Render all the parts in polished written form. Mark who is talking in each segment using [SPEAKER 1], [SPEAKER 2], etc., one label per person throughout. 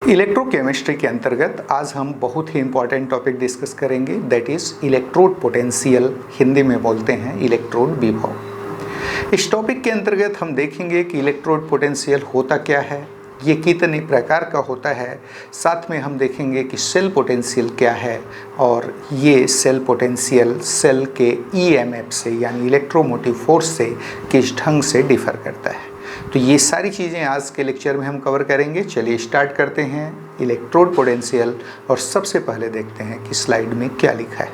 [SPEAKER 1] Electrochemistry के अंतर्गत आज हम बहुत ही इम्पॉर्टेंट टॉपिक डिस्कस करेंगे, that is electrode potential, Hindi में बोलते हैं इलेक्ट्रोड विभव। इस टॉपिक के अंतर्गत हम देखेंगे कि इलेक्ट्रोड पोटेंशियल होता क्या है, ये कितने प्रकार का होता है, साथ में हम देखेंगे कि सेल पोटेंशियल क्या है और ये सेल पोटेंशियल सेल के ईएमएफ से यानी इलेक्ट्रोमोटिव फोर्स से किस ढंग से डिफर करता है। तो ये सारी चीज़ें आज के लेक्चर में हम कवर करेंगे। चलिए स्टार्ट करते हैं इलेक्ट्रोड पोटेंशियल और सबसे पहले देखते हैं कि स्लाइड में क्या लिखा है।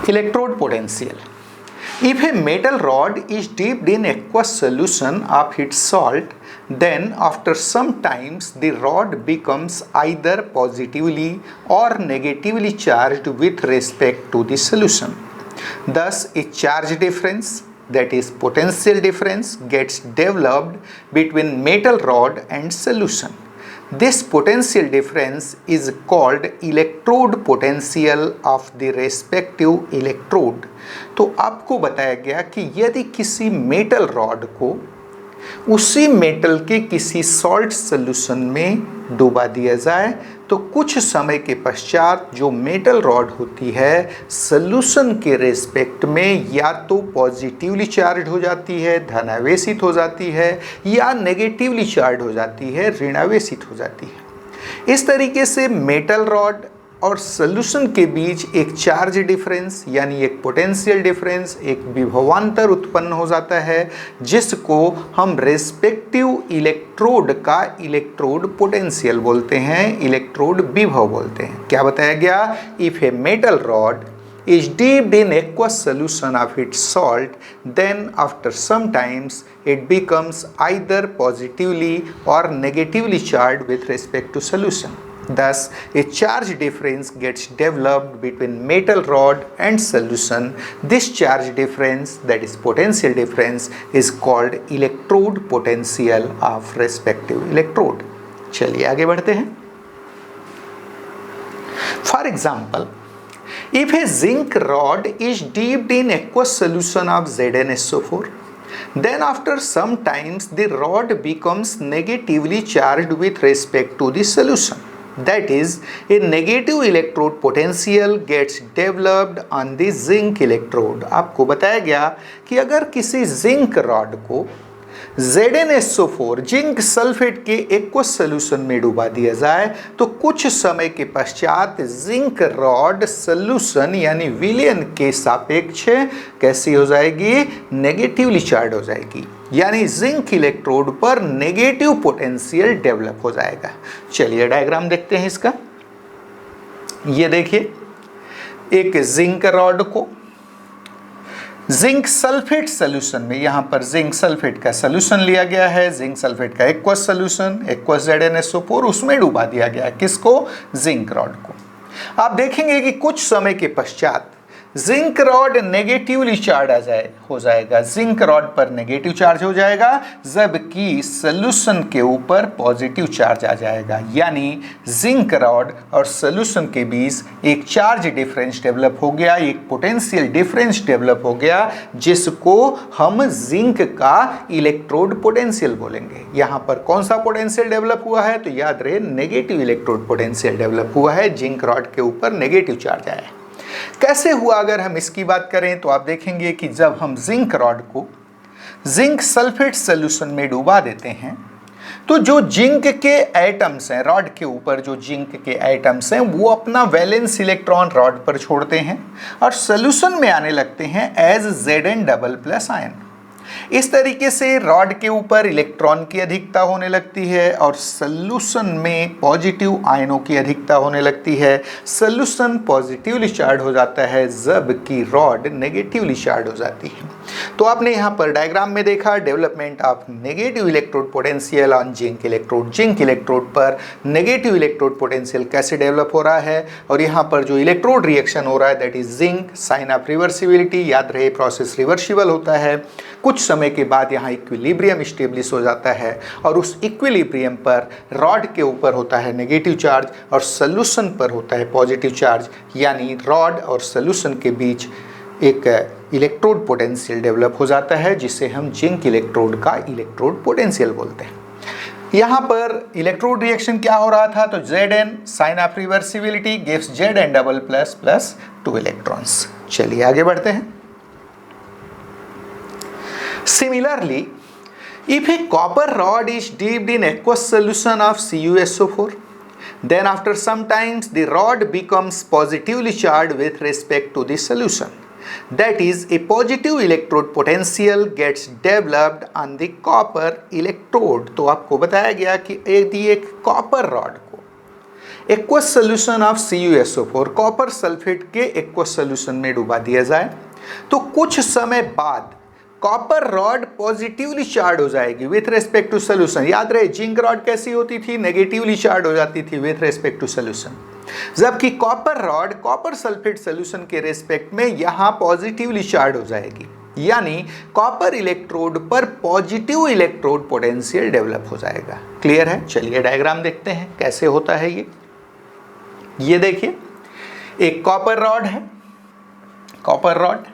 [SPEAKER 1] Electrode potential, if a metal rod is dipped in aqueous solution of its salt, then after some times the rod becomes either positively or negatively charged with respect to the solution. Thus a charge difference, that is potential difference, gets developed between metal rod and solution. This potential difference is called electrode potential of the respective electrode. तो आपको बताया गया कि यदि किसी metal rod को उसी metal के किसी सॉल्ट सॉल्यूशन में डुबा दिया जाए तो कुछ समय के पश्चात जो मेटल रॉड होती है सॉल्यूशन के रेस्पेक्ट में या तो पॉजिटिवली चार्ज हो जाती है, धनावेशित हो जाती है, या नेगेटिवली चार्ज हो जाती है, ऋणावेशित हो जाती है। इस तरीके से मेटल रॉड और सॉल्यूशन के बीच एक चार्ज डिफरेंस यानी एक पोटेंशियल डिफरेंस, एक विभवांतर उत्पन्न हो जाता है जिसको हम रेस्पेक्टिव इलेक्ट्रोड का इलेक्ट्रोड पोटेंशियल बोलते हैं, इलेक्ट्रोड विभव बोलते हैं। क्या बताया गया? If a metal rod is dipped in aqueous solution of its salt, then after some times it becomes either positively or negatively charged with respect to solution. Thus, a charge difference gets developed between metal rod and solution. This charge difference, that is potential difference, is called electrode potential of respective electrode. चलिए आगे बढ़ते हैं। For example, if a zinc rod is dipped in aqueous solution of ZnSO4, then after some times the rod becomes negatively charged with respect to the solution. That is, a negative electrode potential gets developed on the zinc electrode. आपको बताया गया कि अगर किसी zinc rod को ZnSO4 zinc sulphate के aqueous solution में डुबा दिया जाए तो कुछ समय के पश्चात जिंक रॉड सोल्यूशन यानी विलयन के सापेक्ष कैसी हो जाएगी? नेगेटिवली चार्ज हो जाएगी, यानी जिंक इलेक्ट्रोड पर नेगेटिव पोटेंशियल डेवलप हो जाएगा। चलिए डायग्राम देखते हैं इसका। ये देखिए, एक जिंक रॉड को जिंक सल्फेट सोल्यूशन में, यहां पर जिंक सल्फेट का सोल्यूशन लिया गया है, जिंक सल्फेट का एक्वस सोल्यूशन, एक्वस ZnSO4, उसमें डुबा दिया गया। किसको? जिंक रॉड को। आप देखेंगे कि कुछ समय के पश्चात जिंक रॉड नेगेटिवली चार्ज हो जाएगा, जिंक रॉड पर नेगेटिव चार्ज हो जाएगा, जबकि सोल्यूशन के ऊपर पॉजिटिव चार्ज आ जाएगा, यानी जिंक रॉड और सोल्यूशन के बीच एक चार्ज डिफरेंस डेवलप हो गया, एक पोटेंशियल डिफरेंस डेवलप हो गया जिसको हम जिंक का इलेक्ट्रोड पोटेंशियल बोलेंगे। यहाँ पर कौन सा पोटेंशियल डेवलप हुआ है? तो याद रहे, नेगेटिव इलेक्ट्रोड पोटेंशियल डेवलप हुआ है, जिंक रॉड के ऊपर नेगेटिव चार्ज आया है। कैसे हुआ? अगर हम इसकी बात करें तो आप देखेंगे कि जब हम जिंक रॉड को जिंक सल्फेट सॉल्यूशन में डुबा देते हैं तो जो जिंक के एटम्स हैं, रॉड के ऊपर जो जिंक के एटम्स हैं, वो अपना वैलेंस इलेक्ट्रॉन रॉड पर छोड़ते हैं और सॉल्यूशन में आने लगते हैं एज Zn++ आयन। इस तरीके से रॉड के ऊपर इलेक्ट्रॉन की अधिकता होने लगती है और सॉल्यूशन में पॉजिटिव आयनों की अधिकता होने लगती है। सॉल्यूशन पॉजिटिवली चार्ज हो जाता है जबकि रॉड नेगेटिवली चार्ज हो जाती है। तो आपने यहाँ पर डायग्राम में देखा development of negative electrode potential on zinc electrode. Zinc electrode पर नेगेटिव इलेक्ट्रोड पोटेंशियल कैसे डेवलप हो रहा है और यहाँ पर जो इलेक्ट्रोड रिएक्शन हो रहा है that is zinc, sign of reversibility. याद रहे, प्रोसेस रिवर्सिबल होता है। कुछ समय के बाद यहाँ इक्विलिब्रियम स्टेब्लिश हो जाता है और उस इक्विलिब्रियम पर रॉड के ऊपर होता है नेगेटिव चार्ज और सॉल्यूशन पर होता है पॉजिटिव चार्ज, यानी रॉड और सॉल्यूशन के बीच एक इलेक्ट्रोड पोटेंशियल डेवलप हो जाता है जिसे हम जिंक इलेक्ट्रोड का इलेक्ट्रोड पोटेंशियल बोलते हैं। यहाँ पर इलेक्ट्रोड रिएक्शन क्या हो रहा था, तो Zn sign of reversibility gives Zn double plus plus 2 electrons. चलिए आगे बढ़ते हैं। Similarly, if a copper rod is dipped in aqueous solution of CuSO4, then after some times the rod becomes positively charged with respect to the solution. That is, a positive electrode potential gets developed on the copper electrode. तो आपको बताया गया कि यदि एक copper rod को aqueous solution of CuSO4 copper sulphate के aqueous solution में डुबा दिया जाए तो कुछ समय बाद कॉपर रॉड पॉजिटिवली चार्ज हो जाएगी विथ रेस्पेक्ट टू सोल्यूशन। याद रहे जिंक रॉड कैसी होती थी, नेगेटिवली चार्ज हो जाती थी विथ रेस्पेक्ट टू सोल्यूशन, जबकि copper rod copper sulphate solution के रेस्पेक्ट में यहां पॉजिटिवली चार्ज हो जाएगी, यानी कॉपर इलेक्ट्रोड पर पॉजिटिव इलेक्ट्रोड पोटेंशियल डेवलप हो जाएगा। क्लियर है? चलिए डायग्राम देखते हैं कैसे होता है ये देखिए, एक कॉपर रॉड है, कॉपर रॉड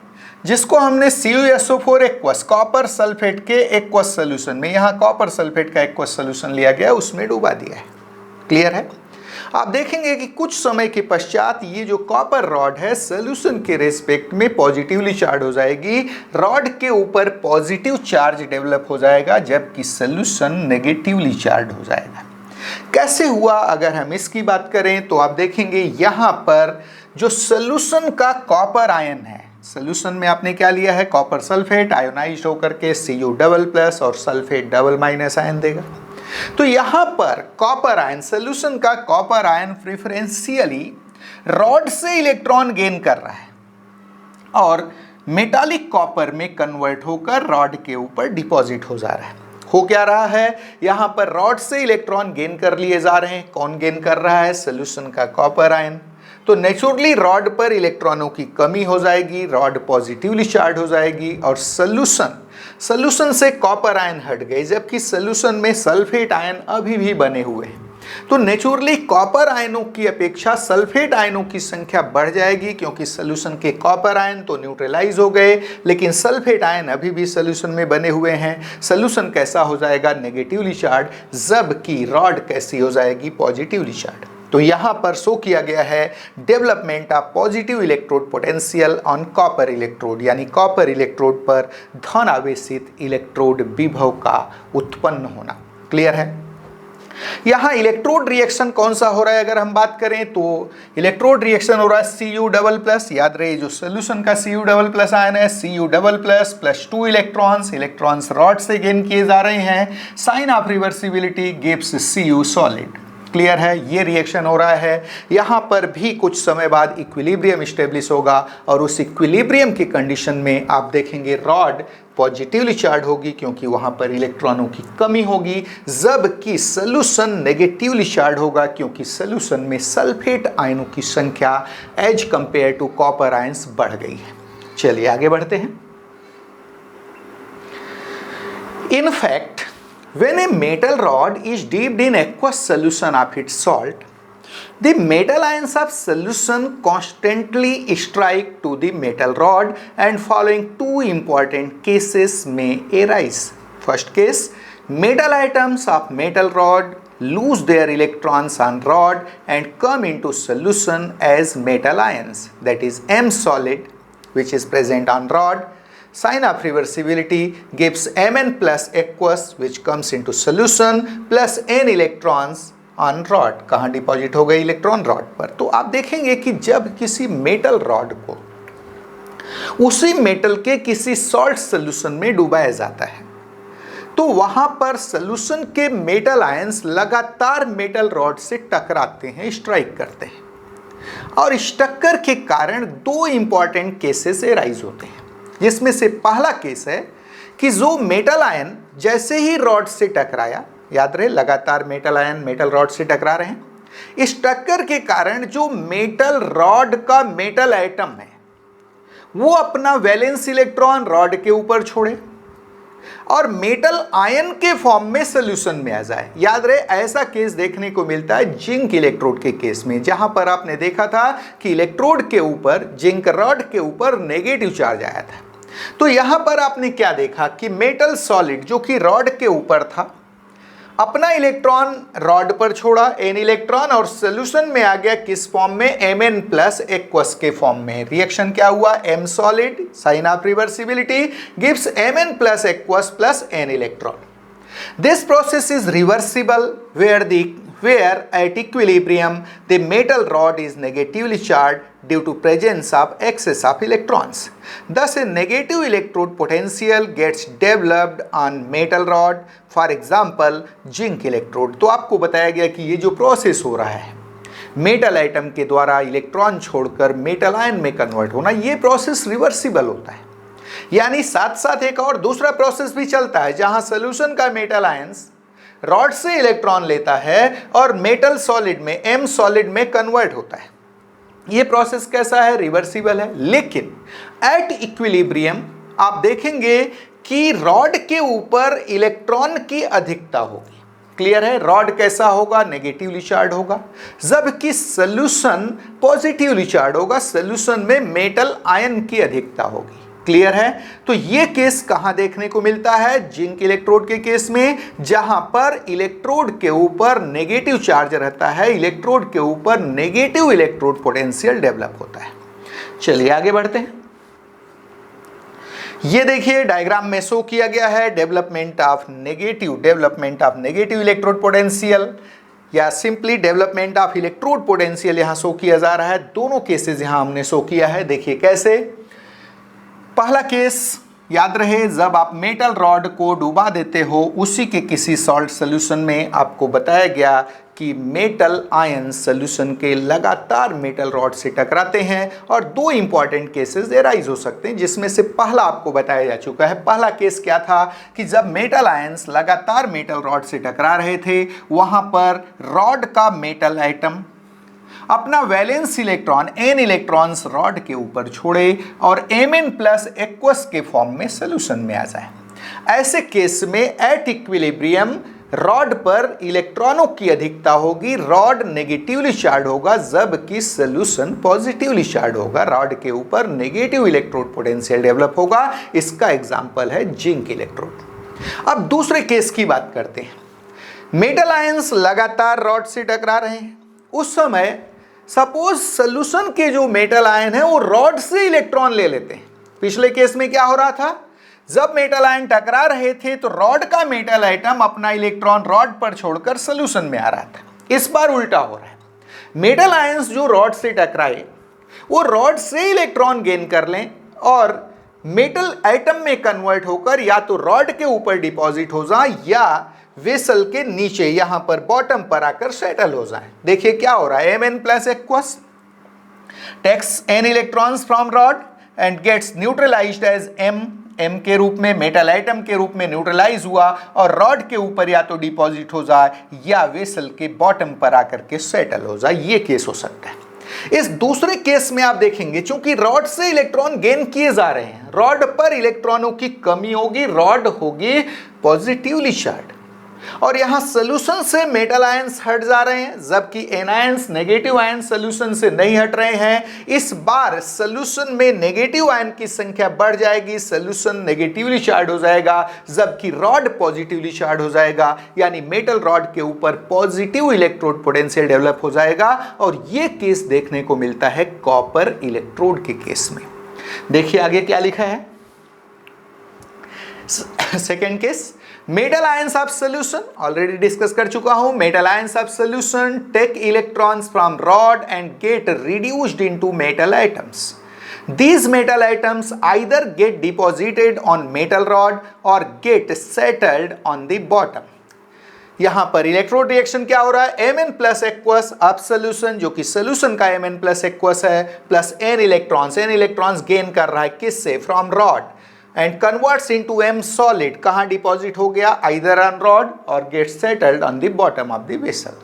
[SPEAKER 1] जिसको हमने CuSO4 एक्वस कॉपर सल्फेट के एक्वस सोल्यूशन में, यहां कॉपर सल्फेट का एक्वस सोल्यूशन लिया गया, उसमें डुबा दिया है। क्लियर है? आप देखेंगे कि कुछ समय के पश्चात ये जो कॉपर रॉड है सोल्यूशन के रेस्पेक्ट में पॉजिटिवली चार्ज हो जाएगी, रॉड के ऊपर पॉजिटिव चार्ज डेवलप हो जाएगा, जबकि सोल्यूशन नेगेटिवली चार्ज हो जाएगा। कैसे हुआ? अगर हम इसकी बात करें तो आप देखेंगे यहां पर जो सोल्यूशन का कॉपर आयन है, सोल्यूशन में आपने क्या लिया है, कॉपर सल्फेट आयोनाइज्ड होकर के Cu डबल प्लस और सल्फेट डबल माइनस आयन देगा। तो यहां पर कॉपर आयन, सोल्यूशन का कॉपर आयन प्रेफरेंशियली रॉड से इलेक्ट्रॉन गेन कर रहा है और मेटालिक कॉपर में कन्वर्ट होकर रॉड के ऊपर डिपॉजिट हो जा रहा है। हो क्या रहा है, यहां पर रॉड से इलेक्ट्रॉन गेन कर लिए जा रहे हैं। कौन गेन कर रहा है? सोल्यूशन का कॉपर आयन। तो नेचुरली रॉड पर इलेक्ट्रॉनों की कमी हो जाएगी, रॉड पॉजिटिवली चार्ज हो जाएगी और सोल्यूशन से कॉपर आयन हट गए, जबकि सोल्यूशन में सल्फेट आयन अभी भी बने हुए हैं। तो नेचुरली कॉपर आयनों की अपेक्षा सल्फेट आयनों की संख्या बढ़ जाएगी, क्योंकि सोल्यूशन के कॉपर आयन तो न्यूट्रलाइज हो गए, लेकिन सल्फेट आयन अभी भी सोल्यूशन में बने हुए हैं। सोल्यूशन कैसा हो जाएगा? नेगेटिवली चार्ज, जबकि रॉड कैसी हो जाएगी? Positively charge. तो यहां पर शो किया गया है development of positive electrode potential on copper electrode, यानी कॉपर इलेक्ट्रोड पर धन आवेशित इलेक्ट्रोड विभव का उत्पन्न होना। क्लियर है? यहां इलेक्ट्रोड रिएक्शन कौन सा हो रहा है? अगर हम बात करें तो इलेक्ट्रोड रिएक्शन हो रहा है Cu डबल प्लस। याद रहे जो सोल्यूशन का Cu डबल प्लस आयन है, Cu double plus plus 2 electrons rod से गेन किए जा रहे हैं। Sign of reversibility gives Cu solid. Clear है? ये रिएक्शन हो रहा है। यहाँ पर भी कुछ समय बाद इक्विलिब्रियम स्टेब्लिश होगा और उस इक्विलिब्रियम की कंडीशन में आप देखेंगे रॉड पॉजिटिवली चार्ज होगी, क्योंकि वहाँ पर इलेक्ट्रॉनों की कमी होगी, जबकि सोल्यूशन नेगेटिवली चार्ज होगा, क्योंकि सोल्यूशन में सल्फेट आयनों की संख्या as compare to copper ions बढ़ गई है। चलिए आगे बढ़ते हैं। In fact, when a metal rod is dipped in aqueous solution of its salt, the metal ions of solution constantly strike to the metal rod and following two important cases may arise. First case, metal atoms of metal rod lose their electrons on rod and come into solution as metal ions, that is M solid, which is present on rod. Sign of reversibility gives Mn plus aqueous which comes into solution plus n electrons on rod. कहाँ deposit हो गए electron? Rod पर। तो आप देखेंगे कि जब किसी मेटल रॉड को उसी मेटल के किसी सॉल्ट सोल्यूशन में डुबाया जाता है तो वहां पर सोल्यूशन के मेटल आयंस लगातार मेटल रॉड से टकराते हैं, स्ट्राइक करते हैं और इस टक्कर के कारण दो इंपॉर्टेंट केसेस एराइज होते हैं, जिसमें से पहला केस है कि जो मेटल आयन जैसे ही रॉड से टकराया, याद रहे लगातार मेटल आयन मेटल रॉड से टकरा रहे हैं, इस टक्कर के कारण जो मेटल रॉड का मेटल एटम है वो अपना वैलेंस इलेक्ट्रॉन रॉड के ऊपर छोड़े और मेटल आयन के फॉर्म में सोल्यूशन में आ जाए। याद रहे ऐसा केस देखने को मिलता है जिंक इलेक्ट्रोड के केस में, जहां पर आपने देखा था कि इलेक्ट्रोड के ऊपर जिंक रॉड के ऊपर नेगेटिव चार्ज आया था। तो यहां पर आपने क्या देखा कि मेटल सॉलिड जो कि रॉड के ऊपर था अपना इलेक्ट्रॉन रॉड पर छोड़ा n इलेक्ट्रॉन और सोल्यूशन में आ गया किस फॉर्म में, Mn प्लस एक्वस के फॉर्म में। रिएक्शन क्या हुआ, M solid, sign of reversibility gives Mn plus aqueous plus n electron. This process is reversible where at equilibrium the metal rod is negatively charged due to presence of excess of electrons. Thus a negative electrode potential gets developed on metal rod, for example zinc electrode। तो आपको बताया गया कि ये जो process हो रहा है मेटल आइटम के द्वारा इलेक्ट्रॉन छोड़कर मेटल आयन में कन्वर्ट होना, ये प्रोसेस रिवर्सिबल होता है। यानी साथ साथ एक और दूसरा प्रोसेस भी चलता है जहां सॉल्यूशन का मेटल आयंस रॉड से इलेक्ट्रॉन लेता है और मेटल सॉलिड में M सॉलिड में कन्वर्ट होता है। यह प्रोसेस कैसा है, रिवर्सिबल है। लेकिन एट इक्विलिब्रियम आप देखेंगे कि रॉड के ऊपर इलेक्ट्रॉन की अधिकता होगी। क्लियर है, रॉड कैसा होगा, नेगेटिवली चार्ज होगा, जबकि सॉल्यूशन पॉजिटिवली चार्ज होगा, सॉल्यूशन में मेटल आयन की अधिकता होगी। क्लियर है, तो ये केस कहां देखने को मिलता है, जिंक इलेक्ट्रोड के केस में, जहां पर इलेक्ट्रोड के ऊपर नेगेटिव चार्ज रहता है, इलेक्ट्रोड के ऊपर नेगेटिव इलेक्ट्रोड पोटेंशियल डेवलप होता है। चलिए आगे बढ़ते हैं। ये देखिए डायग्राम में शो किया गया है development of negative electrode potential या simply development of electrode potential यहां शो किया जा रहा है। दोनों केसेस यहां हमने शो किया है। देखिए कैसे, पहला केस याद रहे, जब आप मेटल रॉड को डुबा देते हो उसी के किसी सॉल्ट सॉल्यूशन में, आपको बताया गया कि मेटल आयन सॉल्यूशन के लगातार मेटल रॉड से टकराते हैं और दो इंपॉर्टेंट केसेस एराइज हो सकते हैं, जिसमें से पहला आपको बताया जा चुका है। पहला केस क्या था कि जब मेटल आयंस लगातार मेटल रॉड से टकरा रहे थे, वहां पर रॉड का मेटल आइटम अपना valence electron n electrons rod के ऊपर छोड़े और Mn प्लस एक्वस के फॉर्म में सॉल्यूशन में आ जाए। ऐसे केस में एट इक्विलिब्रियम रॉड पर इलेक्ट्रॉनों की अधिकता होगी, रॉड नेगेटिवली चार्ज होगा, जबकि सॉल्यूशन पॉजिटिवली चार्ज होगा, रॉड के ऊपर नेगेटिव इलेक्ट्रोड पोटेंशियल डेवलप होगा। इसका एग्जांपल है जिंक इलेक्ट्रोड। अब दूसरे केस की बात करते हैं। मेटल आयंस लगातार रॉड से टकरा रहे हैं, उस समय सपोज सॉल्यूशन के जो मेटल आयन है वो रॉड से इलेक्ट्रॉन ले लेते हैं। पिछले केस में क्या हो रहा था, जब मेटल आयन टकरा रहे थे तो रॉड का मेटल आइटम अपना इलेक्ट्रॉन रॉड पर छोड़कर सॉल्यूशन में आ रहा था। इस बार उल्टा हो रहा है, मेटल आयंस जो रॉड से टकराए वो रॉड से इलेक्ट्रॉन गेन कर लें और मेटल आइटम में कन्वर्ट होकर या तो रॉड के ऊपर डिपॉजिट हो जाए या वेसल के नीचे यहां पर बॉटम पर आकर सेटल हो जाए। देखिए क्या हो रहा है, Mn plus aqueous takes n electrons from rod and gets neutralised as M के रूप में, मेटल आइटम के रूप में न्यूट्रलाइज हुआ और रॉड के ऊपर या तो डिपॉजिट हो जाए या वेसल के बॉटम पर आकर के सेटल हो जाए। ये केस हो सकता है। इस दूसरे केस में आप देखेंगे चूंकि रॉड से इलेक्ट्रॉन गेन किए जा रहे हैं, रॉड पर इलेक्ट्रॉनों की कमी होगी, रॉड होगी पॉजिटिवली चार्ज और यहां सॉल्यूशन से मेटल आयंस हट जा रहे हैं, जबकि एनायंस नेगेटिव आयन सॉल्यूशन से नहीं हट रहे हैं। इस बार सॉल्यूशन में नेगेटिव आयन की संख्या बढ़ जाएगी, सॉल्यूशन नेगेटिवली चार्ज हो जाएगा, जबकि रॉड पॉजिटिवली चार्ज हो जाएगा, यानी मेटल रॉड के ऊपर पॉजिटिव इलेक्ट्रोड पोटेंशियल डेवलप हो जाएगा। और यह केस देखने को मिलता है कॉपर इलेक्ट्रोड के केस में। देखिए आगे क्या लिखा है, second case, metal ions of solution, already discuss कर चुका हूं। Metal ions of solution take electrons from rod and get reduced into metal items. These metal items either get deposited on metal rod or get settled on the bottom। यहां पर electrode reaction क्या हो रहा है, Mn plus aqueous of solution, जो कि solution का Mn plus aqueous है, प्लस n इलेक्ट्रॉन्स गेन कर रहा है किससे, from rod and converts into M solid, कहां डिपॉजिट हो गया, either on rod or gets settled on the bottom of the vessel।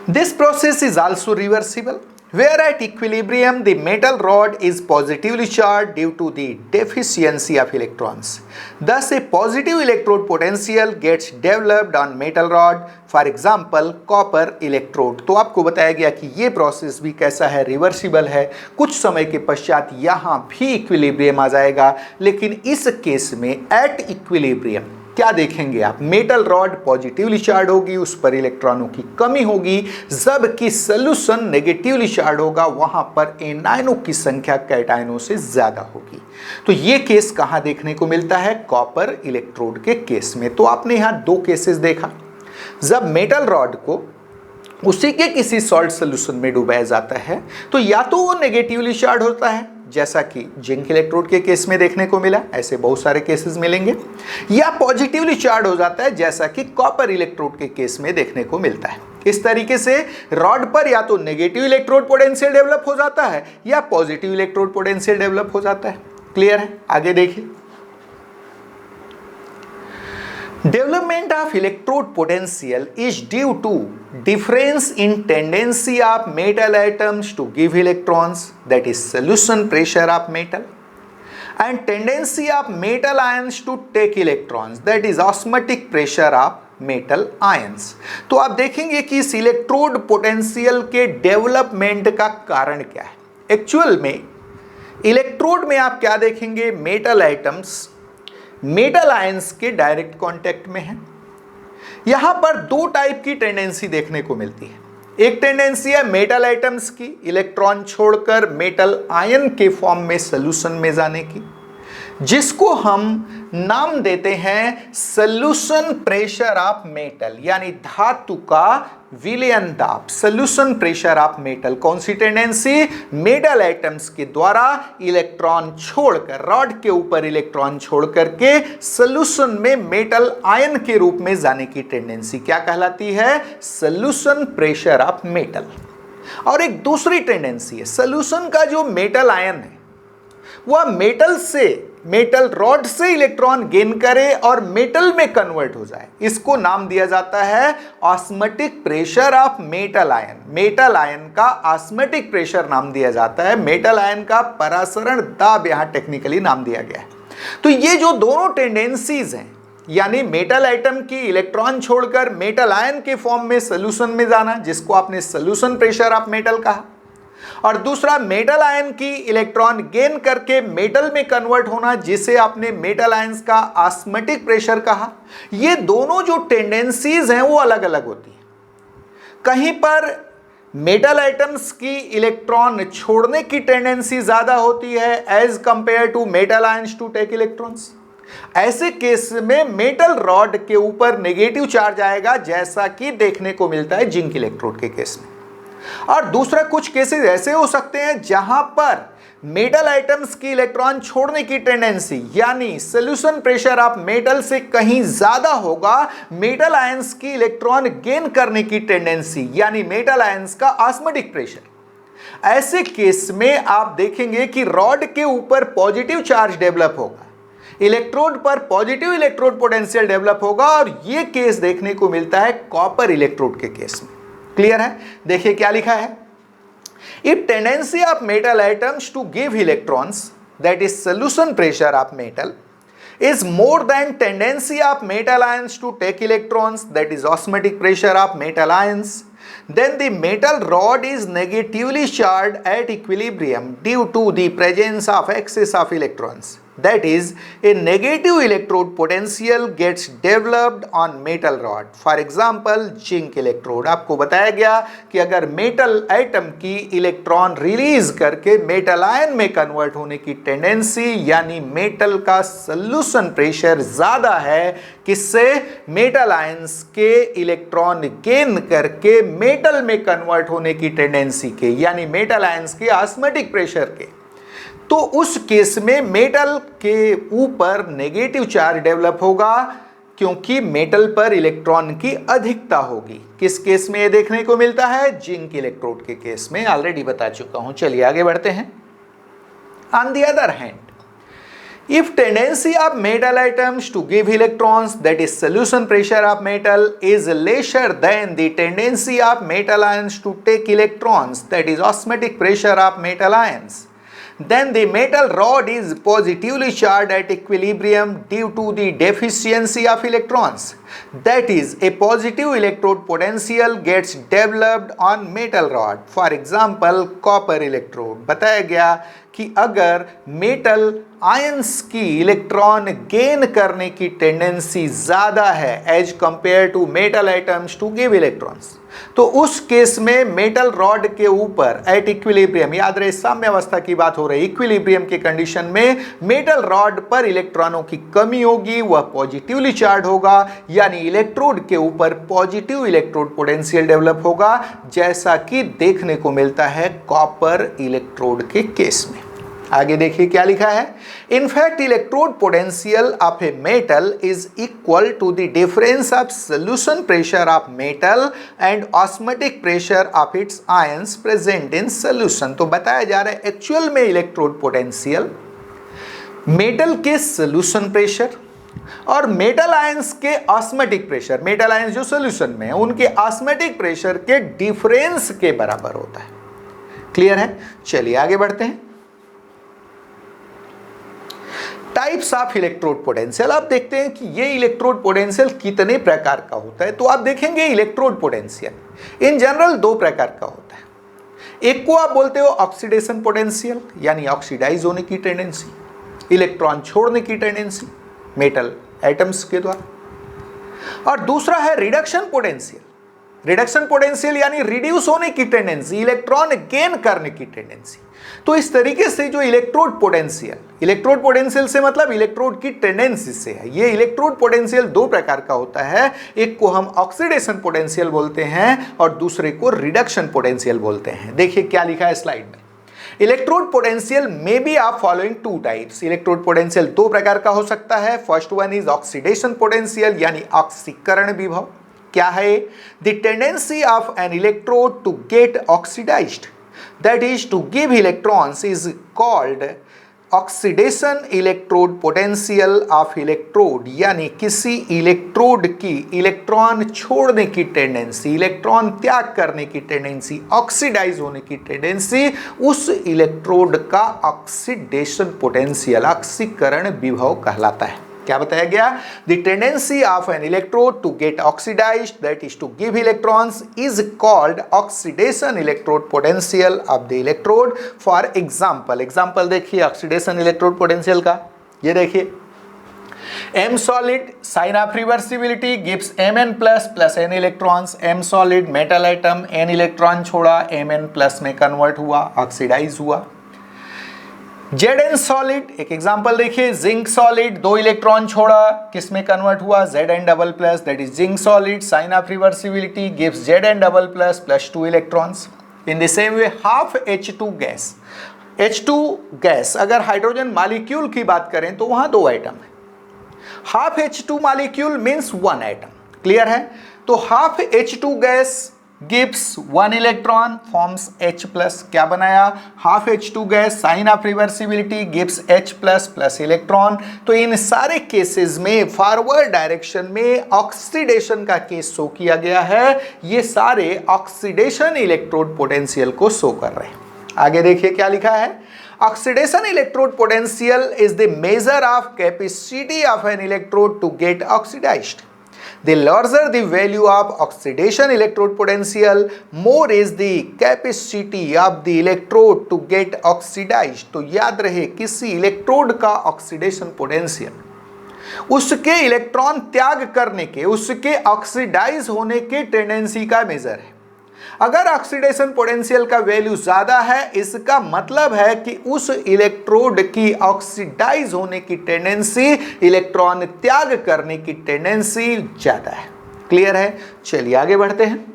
[SPEAKER 1] This process is also reversible where at equilibrium the metal rod is positively charged due to the deficiency of electrons. Thus a positive electrode potential gets developed on metal rod, for example copper electrode। तो आपको बताया गया कि ये process भी कैसा है, reversible है। कुछ समय के पश्चात यहाँ भी इक्विलिब्रियम आ जाएगा, लेकिन इस केस में एट इक्विलिब्रियम क्या देखेंगे आप, मेटल रॉड पॉजिटिवली चार्ज होगी, उस पर इलेक्ट्रॉनों की कमी होगी, जबकि सॉल्यूशन नेगेटिवली चार्ज होगा, वहां पर एनायनों की संख्या कैटायनों से ज्यादा होगी। तो ये केस कहां देखने को मिलता है, कॉपर इलेक्ट्रोड के केस में। तो आपने यहां दो केसेस देखा, जब मेटल रॉड को उसी के किसी सॉल्ट सोल्यूशन में डुबाया जाता है तो या तो वो नेगेटिवली चार्ज होता है, जैसा कि जिंक इलेक्ट्रोड के केस में देखने को मिला, ऐसे बहुत सारे केसेस मिलेंगे, या पॉजिटिवली चार्ज हो जाता है, जैसा कि कॉपर इलेक्ट्रोड के केस में देखने को मिलता है। इस तरीके से रॉड पर या तो नेगेटिव इलेक्ट्रोड पोटेंशियल डेवलप हो जाता है या पॉजिटिव इलेक्ट्रोड पोटेंशियल डेवलप हो जाता है। क्लियर है? आगे देखिए, development of electrode potential is due to difference in tendency of metal atoms to give electrons, that is solution pressure of metal, and tendency of metal ions to take electrons, that is osmotic pressure of metal ions. तो आप देखेंगे कि इस electrode potential के development का कारण क्या है। एक्चुअल में इलेक्ट्रोड में आप क्या देखेंगे, मेटल आइटम्स मेटल आयंस के डायरेक्ट कांटेक्ट में है। यहां पर दो टाइप की टेंडेंसी देखने को मिलती है। एक टेंडेंसी है मेटल आइटम्स की इलेक्ट्रॉन छोड़कर मेटल आयन के फॉर्म में सॉल्यूशन में जाने की, जिसको हम नाम देते हैं सॉल्यूशन प्रेशर ऑफ मेटल, यानी धातु का विलयन दाब, सॉल्यूशन प्रेशर ऑफ मेटल। कौन सी टेंडेंसी, मेटल आइटम्स के द्वारा इलेक्ट्रॉन छोड़कर, रॉड के ऊपर इलेक्ट्रॉन छोड़कर के सॉल्यूशन में मेटल आयन के रूप में जाने की टेंडेंसी क्या कहलाती है, सॉल्यूशन प्रेशर ऑफ मेटल। और एक दूसरी टेंडेंसी है, सॉल्यूशन का जो मेटल आयन है वह मेटल से, मेटल रॉड से इलेक्ट्रॉन गेन करे और मेटल में कन्वर्ट हो जाए, इसको नाम दिया जाता है osmotic pressure of metal ion. Metal ion का ऑस्मोटिक प्रेशर नाम दिया जाता है, मेटल आयन का परासरण दाब यहां टेक्निकली नाम दिया गया है। तो ये जो दोनों टेंडेंसीज हैं, यानी मेटल आइटम की इलेक्ट्रॉन छोड़कर मेटल आयन के फॉर्म में सॉल्यूशन में जाना, जिसको आपने सॉल्यूशन प्रेशर ऑफ मेटल कहा, और दूसरा मेटल आयन की इलेक्ट्रॉन गेन करके मेटल में कन्वर्ट होना, जिसे आपने मेटल आयंस का ऑस्मोटिक प्रेशर कहा। ये दोनों जो टेंडेंसीज हैं वो अलग अलग होती हैं। कहीं पर मेटल आइटम्स की इलेक्ट्रॉन छोड़ने की टेंडेंसी ज्यादा होती है as compare to metal ions to take electrons. ऐसे केस में मेटल रॉड के ऊपर नेगेटिव चार्ज आएगा, जैसा कि देखने को मिलता है जिंक इलेक्ट्रोड के केस में। और दूसरा कुछ केसेस ऐसे हो सकते हैं जहां पर मेटल आइटम्स की इलेक्ट्रॉन छोड़ने की टेंडेंसी, यानी सॉल्यूशन प्रेशर ऑफ मेटल से कहीं ज्यादा होगा मेटल आयंस की इलेक्ट्रॉन गेन करने की टेंडेंसी, यानी मेटल आयंस का ऑस्मोटिक प्रेशर। ऐसे केस में आप देखेंगे कि रॉड के ऊपर पॉजिटिव चार्ज डेवलप होगा, इलेक्ट्रोड पर पॉजिटिव इलेक्ट्रोड पोटेंशियल डेवलप होगा, और यह केस देखने को मिलता है कॉपर इलेक्ट्रोड के केस में। क्लियर है? देखिए क्या लिखा है, if tendency of metal items to give electrons, that is solution pressure of metal, is more than tendency of metal ions to take electrons, that is osmotic pressure of metal ions, then the metal rod is negatively charged at equilibrium due to the presence of excess of electrons. That is, a negative electrode potential gets developed on metal rod. For example, zinc electrode. आपको बताया गया कि अगर metal atom की electron release करके metal ion में convert होने की टेंडेंसी, यानी मेटल का सॉल्यूशन प्रेशर ज्यादा है, किससे, मेटल आयंस के इलेक्ट्रॉन गेन करके मेटल में कन्वर्ट होने की टेंडेंसी के, यानी मेटल आयंस के ऑस्मोटिक प्रेशर के, तो उस केस में मेटल के ऊपर नेगेटिव चार्ज डेवलप होगा, क्योंकि मेटल पर इलेक्ट्रॉन की अधिकता होगी। किस केस में ये देखने को मिलता है, जिंक इलेक्ट्रोड के केस में, ऑलरेडी बता चुका हूं। चलिए आगे बढ़ते हैं। On the other hand, if tendency of metal atoms to give electrons, that is solution pressure of metal, is lesser than the tendency of metal ions to take electrons, that is osmotic pressure of metal ions, then the metal rod is positively charged at equilibrium due to the deficiency of electrons. That is, a positive electrode potential gets developed on metal rod. For example, copper electrode. बताया गया कि अगर metal ions की electron gain करने की tendency ज्यादा है as compare to metal atoms to give electrons, तो उस केस में मेटल रॉड के ऊपर एट इक्विलिब्रियम, याद रहे साम्य अवस्था की बात हो रही है, इक्विलिब्रियम के कंडीशन में मेटल रॉड पर इलेक्ट्रॉनों की कमी होगी, वह पॉजिटिवली चार्ज होगा, यानी इलेक्ट्रोड के ऊपर पॉजिटिव इलेक्ट्रोड पोटेंशियल डेवलप होगा, जैसा कि देखने को मिलता है कॉपर इलेक्ट्रोड के केस में। आगे देखिए क्या लिखा है। In fact electrode potential of a metal is equal to the difference of solution pressure of metal and osmotic pressure of its ions present in solution. तो बताया जा रहा है एक्चुअल में इलेक्ट्रोड पोटेंशियल मेटल के सोल्यूशन प्रेशर और metal ions के osmotic pressure, metal ions जो सोल्यूशन में है उनके ऑस्मोटिक प्रेशर के डिफरेंस के बराबर होता है। क्लियर है? चलिए आगे बढ़ते हैं। Types of electrode potential. आप देखते हैं कि ये इलेक्ट्रोड पोटेंशियल कितने प्रकार का होता है। तो आप देखेंगे इलेक्ट्रोड पोटेंशियल इन जनरल दो प्रकार का होता है। एक को आप बोलते हो ऑक्सीडेशन पोटेंशियल, यानी ऑक्सीडाइज होने की टेंडेंसी, इलेक्ट्रॉन छोड़ने की टेंडेंसी मेटल एटम्स के द्वारा, और दूसरा है रिडक्शन पोटेंशियल। रिडक्शन पोटेंशियल यानी रिड्यूस होने की टेंडेंसी, इलेक्ट्रॉन गेन करने की टेंडेंसी। तो इस तरीके से जो इलेक्ट्रोड पोटेंशियल से मतलब इलेक्ट्रोड की टेंडेंसी से है। ये इलेक्ट्रोड पोटेंशियल दो प्रकार का होता है, एक को हम ऑक्सीडेशन पोटेंशियल बोलते हैं और दूसरे को रिडक्शन पोटेंशियल बोलते हैं। देखिए क्या लिखा है स्लाइड में। Electrode potential may be of following two types. Electrode potential दो प्रकार का हो सकता है। First one is oxidation potential यानी ऑक्सीकरण विभव। क्या है? The tendency of an electrode to get oxidised, that is to give electrons, is called oxidation electrode potential of electrode, यानी किसी इलेक्ट्रोड की इलेक्ट्रॉन छोड़ने की टेंडेंसी, इलेक्ट्रॉन त्याग करने की टेंडेंसी, ऑक्सीडाइज होने की टेंडेंसी, उस इलेक्ट्रोड का ऑक्सीडेशन पोटेंशियल, ऑक्सीकरण विभव कहलाता है। क्या बताया गया? The tendency of an electrode to get oxidised, that is to give electrons, is called oxidation electrode potential of the electrode. For example देखिए ऑक्सीडेशन इलेक्ट्रोड पोटेंशियल का, ये देखिए M solid sign of reversibility gives Mn plus n electrons। M solid metal atom n electron छोड़ा, Mn plus में convert हुआ, oxidise हुआ। Zn solid, एक example देखिए, जिंक सॉलिड दो इलेक्ट्रॉन छोड़ा, किस में कन्वर्ट हुआ, Zn double plus, that is zinc solid, sign of reversibility gives Zn double plus plus 2 electrons. In the same way half H2 gas, H2 gas अगर hydrogen molecule की बात करें तो वहां दो एटम है। Half H2 molecule means one atom. Clear है? तो half H2 gas gives 1 electron forms H plus. क्या बनाया? Half H2 gas, sign of reversibility gives H plus plus electron. तो इन सारे केसेस में फॉरवर्ड डायरेक्शन में ऑक्सीडेशन का केस शो किया गया है। ये सारे ऑक्सीडेशन इलेक्ट्रोड पोटेंशियल को शो कर रहे हैं। आगे देखिए क्या लिखा है। Oxidation electrode potential is the measure of capacity of an electrode to get oxidised. The larger the value of oxidation electrode potential, more is the capacity of the electrode to get oxidized। तो याद रहे किसी electrode का oxidation potential उसके electron त्याग करने के, उसके ऑक्सीडाइज होने के टेंडेंसी का मेजर है। अगर ऑक्सीडेशन पोटेंशियल का वैल्यू ज्यादा है, इसका मतलब है कि उस इलेक्ट्रोड की ऑक्सीडाइज होने की टेंडेंसी, इलेक्ट्रॉन त्याग करने की टेंडेंसी ज्यादा है। क्लियर है? चलिए आगे बढ़ते हैं।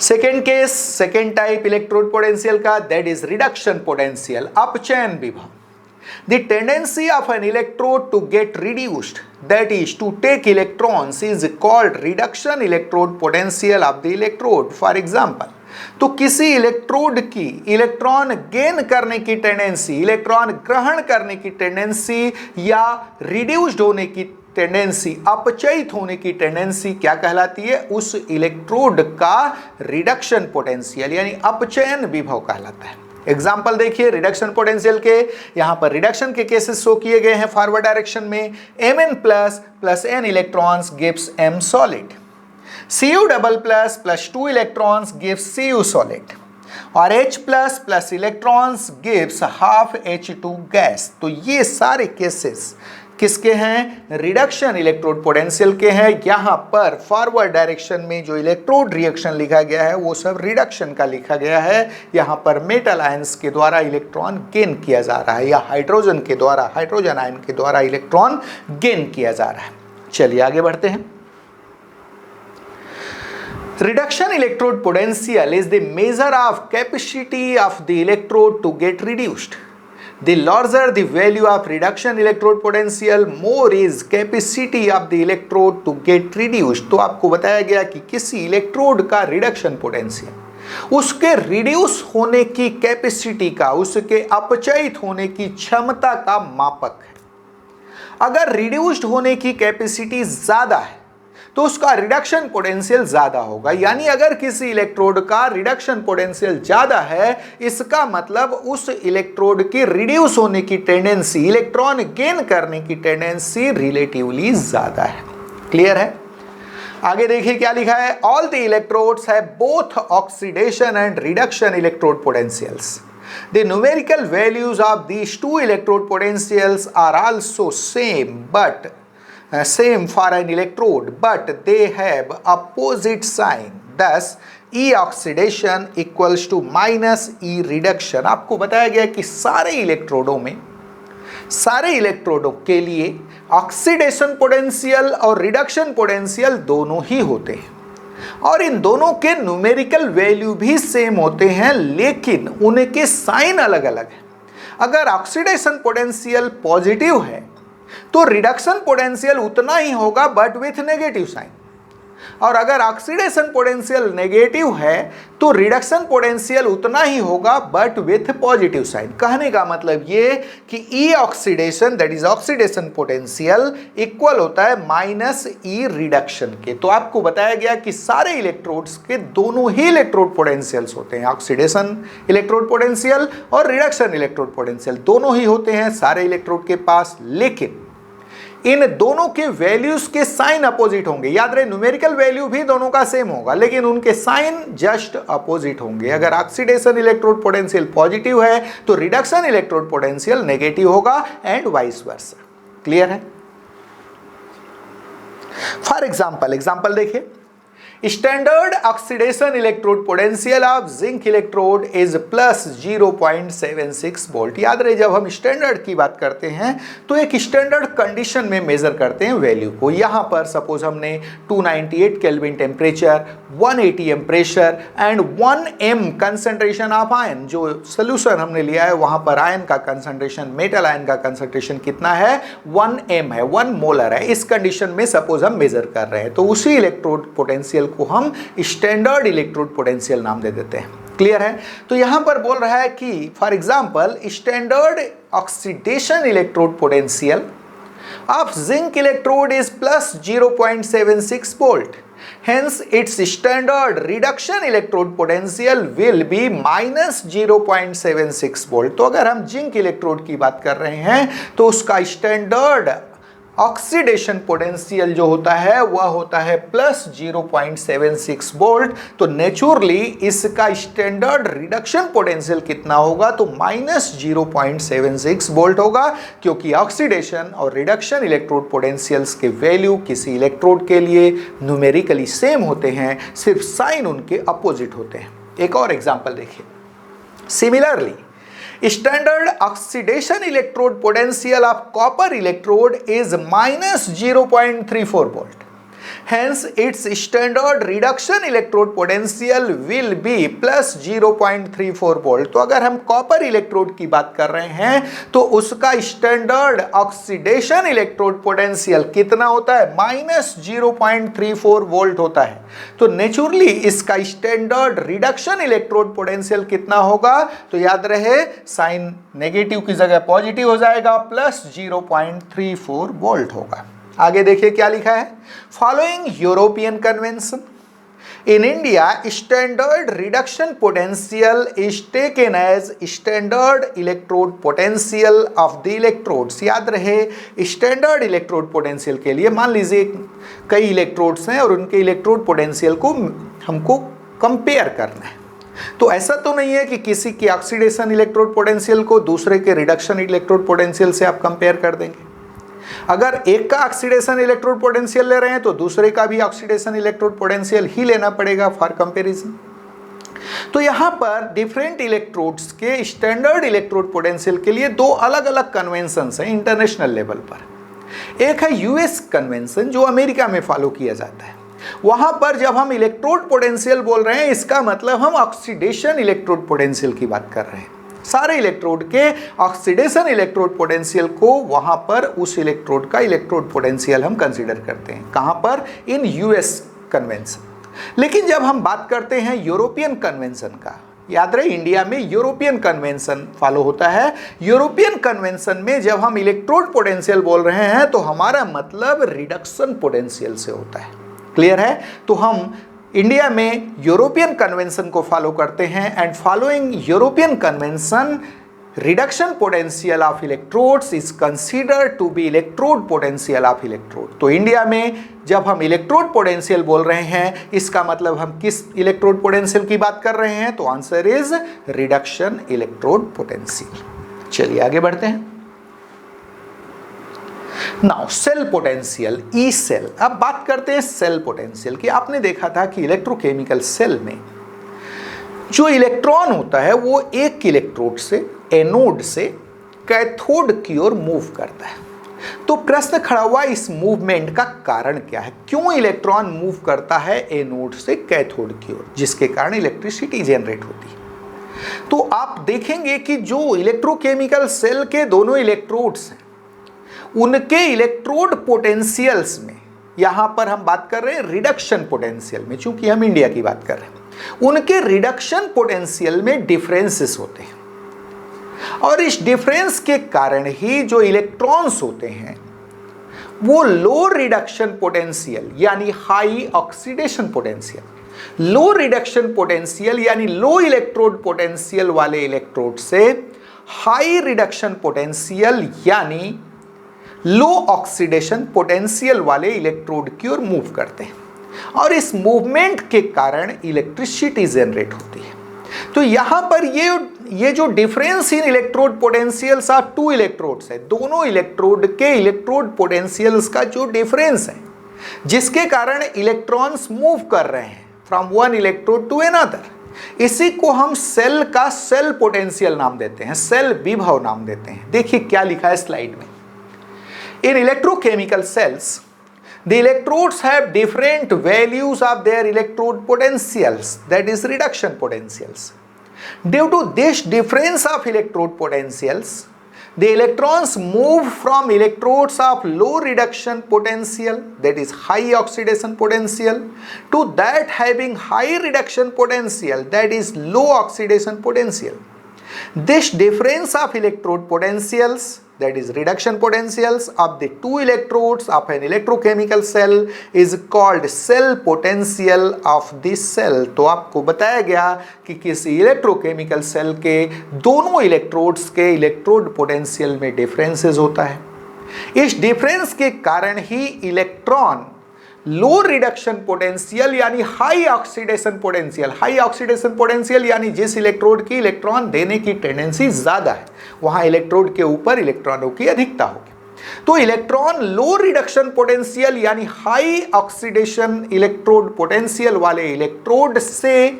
[SPEAKER 1] Second case, second type electrode potential का, दैट इज रिडक्शन पोटेंशियल, अपचयन विभव। The tendency of an electrode to get reduced, that is to take electrons, is called reduction electrode potential of the electrode। For example, तो किसी electrode की electron gain करने की tendency, electron ग्रहण करने की tendency या रिड्यूस्ड होने की टेंडेंसी, अपचयित होने की टेंडेंसी क्या कहलाती है? उस इलेक्ट्रोड का रिडक्शन पोटेंशियल यानी अपचयन विभव कहलाता है। एग्जाम्पल देखिए रिडक्शन पोटेंशियल के, यहां पर रिडक्शन के केसेस शो किए गए हैं फॉरवर्ड डायरेक्शन में। Mn plus n electrons gives m solid, Cu double plus 2 electrons gives Cu solid, और H plus electrons gives half H2 gas. तो ये सारे केसेस किसके हैं? रिडक्शन इलेक्ट्रोड पोटेंशियल के हैं। यहां पर फॉरवर्ड डायरेक्शन में जो इलेक्ट्रोड रिएक्शन लिखा गया है वो सब रिडक्शन का लिखा गया है। यहां पर मेटल आयंस के द्वारा इलेक्ट्रॉन गेन किया जा रहा है, या हाइड्रोजन आयन के द्वारा इलेक्ट्रॉन गेन किया जा रहा है। चलिए आगे बढ़ते हैं। Reduction electrode potential is the measure of capacity of the electrode to get reduced. The larger the value of reduction electrode potential, more is capacity of the electrode to get reduced. तो आपको बताया गया कि किसी electrode का reduction potential उसके reduce होने की कैपेसिटी का, उसके अपचयित होने की क्षमता का मापक है। अगर रिड्यूस्ड होने की कैपेसिटी ज्यादा है तो उसका रिडक्शन पोटेंशियल ज्यादा होगा। यानी अगर किसी इलेक्ट्रोड का रिडक्शन पोटेंशियल ज्यादा है, इसका मतलब उस इलेक्ट्रोड की रिड्यूस होने की टेंडेंसी, इलेक्ट्रॉन गेन करने की टेंडेंसी रिलेटिवली ज्यादा है। क्लियर है? आगे देखिए क्या लिखा है। All the electrodes have both oxidation and reduction electrode potentials. The numerical values of these two electrode potentials are also same for an electrode, but they have opposite sign. Thus E oxidation equals to minus E reduction. आपको बताया गया कि सारे इलेक्ट्रोडों के लिए oxidation potential और reduction potential दोनों ही होते हैं, और इन दोनों के न्यूमेरिकल वैल्यू भी सेम होते हैं, लेकिन उनके साइन अलग अलग है। अगर ऑक्सीडेशन पोटेंशियल पॉजिटिव है तो रिडक्शन पोटेंशियल उतना ही होगा बट विथ नेगेटिव साइन, और अगर ऑक्सीडेशन पोटेंशियल नेगेटिव है तो रिडक्शन पोटेंशियल उतना ही होगा बट विथ पॉजिटिव साइन। कहने का मतलब ये कि E oxidation, that is oxidation potential, equal होता है माइनस ई रिडक्शन के। तो आपको बताया गया कि सारे इलेक्ट्रोड्स के दोनों ही इलेक्ट्रोड पोटेंशियल्स होते हैं, ऑक्सीडेशन इलेक्ट्रोड पोटेंशियल और रिडक्शन इलेक्ट्रोड पोटेंशियल दोनों ही होते हैं सारे इलेक्ट्रोड के पास, लेकिन इन दोनों के वैल्यूज के साइन अपोजिट होंगे। याद रहे, न्यूमेरिकल वैल्यू भी दोनों का सेम होगा, लेकिन उनके साइन जस्ट अपोजिट होंगे। अगर ऑक्सीडेशन इलेक्ट्रोड पोटेंशियल पॉजिटिव है तो रिडक्शन इलेक्ट्रोड पोटेंशियल नेगेटिव होगा, एंड वाइस वर्सा। क्लियर है? फॉर एग्जाम्पल देखिए, standard oxidation electrode potential of zinc electrode is plus 0.76 volt. याद रहे, जब हम स्टैंडर्ड की बात करते हैं तो एक स्टैंडर्ड कंडीशन में मेजर करते हैं वैल्यू को। यहां पर सपोज हमने 298 kelvin temperature, 180 M pressure and 1 m concentration of ion, जो सोल्यूशन हमने लिया है वहां पर आयन का कंसंट्रेशन, मेटल आयन का कंसंट्रेशन कितना है? 1 m है, 1 मोलर है। इस कंडीशन में सपोज हम मेजर कर रहे हैं, तो उसी इलेक्ट्रोड पोटेंशियल को हम स्टैंडर्ड इलेक्ट्रोड पोटेंशियल नाम दे देते हैं। क्लियर है? तो यहां पर बोल रहा है कि for example standard oxidation electrode potential of zinc electrode is plus 0.76 volt, hence its standard reduction electrode potential will be minus 0.76 volt. तो अगर हम जिंक इलेक्ट्रोड की बात कर रहे हैं तो उसका स्टैंडर्ड ऑक्सीडेशन पोटेंशियल जो होता है वह होता है प्लस 0.76 वोल्ट। तो नेचुरली इसका स्टैंडर्ड रिडक्शन पोटेंशियल कितना होगा? तो माइनस 0.76 वोल्ट होगा, क्योंकि ऑक्सीडेशन और रिडक्शन इलेक्ट्रोड पोटेंशियल्स के वैल्यू किसी इलेक्ट्रोड के लिए न्यूमेरिकली सेम होते हैं, सिर्फ साइन उनके अपोजिट होते हैं। एक और एग्जाम्पल देखिए। Similarly standard oxidation electrode potential of copper electrode is minus 0.34 volt. Hence its standard reduction electrode potential will be plus 0.34 volt. तो अगर हम कॉपर इलेक्ट्रोड की बात कर रहे हैं तो उसका स्टैंडर्ड ऑक्सीडेशन इलेक्ट्रोड पोटेंशियल कितना होता है? माइनस 0.34 वोल्ट होता है। तो नेचुरली इसका स्टैंडर्ड रिडक्शन इलेक्ट्रोड पोटेंशियल कितना होगा? तो याद रहे, साइन नेगेटिव की जगह पॉजिटिव हो जाएगा, प्लस 0.34 वोल्ट होगा। आगे देखिए क्या लिखा है। Following European convention, In India, standard reduction potential is taken as standard electrode potential of the electrodes. याद रहे स्टैंडर्ड इलेक्ट्रोड पोटेंशियल के लिए मान लीजिए कई इलेक्ट्रोड्स हैं और उनके इलेक्ट्रोड पोटेंशियल को हमको कंपेयर करना है, तो ऐसा तो नहीं है कि किसी की ऑक्सीडेशन इलेक्ट्रोड पोटेंशियल को दूसरे के रिडक्शन इलेक्ट्रोड पोटेंशियल से आप कंपेयर कर देंगे। अगर एक का ऑक्सीडेशन इलेक्ट्रोड पोटेंशियल ले रहे हैं तो दूसरे का भी ऑक्सीडेशन इलेक्ट्रोड पोटेंशियल ही लेना पड़ेगा फॉर कंपैरिजन। तो यहां पर डिफरेंट इलेक्ट्रोड्स के स्टैंडर्ड इलेक्ट्रोड पोटेंशियल के लिए दो अलग अलग कन्वेंशंस हैं इंटरनेशनल लेवल पर। एक है यूएस कन्वेंशन जो अमेरिका में फॉलो किया जाता है। वहां पर जब हम इलेक्ट्रोड पोटेंशियल बोल रहे हैं इसका मतलब हम ऑक्सीडेशन इलेक्ट्रोड पोटेंशियल की बात कर रहे हैं। सारे इलेक्ट्रोड के ऑक्सीडेशन इलेक्ट्रोड पोटेंशियल को वहां पर उस इलेक्ट्रोड का इलेक्ट्रोड पोटेंशियल हम कंसीडर करते हैं। कहां पर? In US convention. लेकिन जब हम बात करते हैं यूरोपियन कन्वेंशन का, याद रहे इंडिया में यूरोपियन कन्वेंशन फॉलो होता है। यूरोपियन कन्वेंशन में जब हम इलेक्ट्रोड पोटेंशियल बोल रहे हैं तो हमारा मतलब रिडक्शन पोटेंशियल से होता है। क्लियर है? तो हम इंडिया में यूरोपियन कन्वेंशन को फॉलो करते हैं and following European convention reduction potential of electrodes is considered to be electrode potential of electrode. तो इंडिया में जब हम इलेक्ट्रोड पोटेंशियल बोल रहे हैं इसका मतलब हम किस इलेक्ट्रोड पोटेंशियल की बात कर रहे हैं? तो answer is reduction electrode potential. चलिए आगे बढ़ते हैं। Now cell potential, E cell. अब बात करते हैं सेल पोटेंशियल की। आपने देखा था कि इलेक्ट्रोकेमिकल सेल में जो इलेक्ट्रॉन होता है वो एक इलेक्ट्रोड से एनोड से कैथोड की ओर मूव करता है। तो प्रश्न खड़ा हुआ इस मूवमेंट का कारण क्या है? क्यों इलेक्ट्रॉन मूव करता है एनोड से कैथोड की ओर, जिसके कारण इलेक्ट्रिसिटी जनरेट होती है। तो आप देखेंगे कि जो इलेक्ट्रोकेमिकल सेल के दोनों इलेक्ट्रोड्स हैं उनके इलेक्ट्रोड पोटेंशियल्स में, यहां पर हम बात कर रहे हैं रिडक्शन पोटेंशियल में, चूंकि हम इंडिया की बात कर रहे हैं, उनके रिडक्शन पोटेंशियल में डिफरेंसेस होते हैं और इस डिफरेंस के कारण ही जो इलेक्ट्रॉन्स होते हैं वो लो रिडक्शन पोटेंशियल यानी हाई ऑक्सीडेशन पोटेंशियल, लो रिडक्शन पोटेंशियल यानी लो इलेक्ट्रोड पोटेंशियल वाले इलेक्ट्रोड से हाई रिडक्शन पोटेंशियल यानी लो ऑक्सीडेशन पोटेंशियल वाले इलेक्ट्रोड की ओर मूव करते हैं और इस मूवमेंट के कारण इलेक्ट्रिसिटी जनरेट होती है। तो यहां पर ये जो difference in electrode potentials of two electrodes है, दोनों इलेक्ट्रोड के इलेक्ट्रोड पोटेंशियल्स का जो डिफरेंस है जिसके कारण इलेक्ट्रॉन्स मूव कर रहे हैं from one electrode to another, इसी को हम सेल का सेल पोटेंशियल नाम देते हैं, सेल विभव नाम देते हैं। देखिए क्या लिखा है स्लाइड में। In electrochemical cells, the electrodes have different values of their electrode potentials, that is reduction potentials. Due to this difference of electrode potentials, the electrons move from electrodes of low reduction potential, that is high oxidation potential, to that having high reduction potential, that is low oxidation potential. This difference of electrode potentials, that is reduction potentials of the two electrodes of an electrochemical cell is called cell potential of the cell। तो आपको बताया गया कि किसी electrochemical cell के दोनों electrodes के electrode potential में डिफरेंसेस होता है। इस डिफरेंस के कारण ही इलेक्ट्रॉन लो रिडक्शन पोटेंशियल यानी high oxidation potential, high oxidation potential यानी जिस इलेक्ट्रोड की इलेक्ट्रॉन देने की टेंडेंसी ज्यादा है वहां इलेक्ट्रोड के ऊपर इलेक्ट्रॉनों की अधिकता होगी। तो इलेक्ट्रॉन लो रिडक्शन पोटेंशियल यानी हाई ऑक्सीडेशन इलेक्ट्रोड पोटेंशियल वाले इलेक्ट्रोड से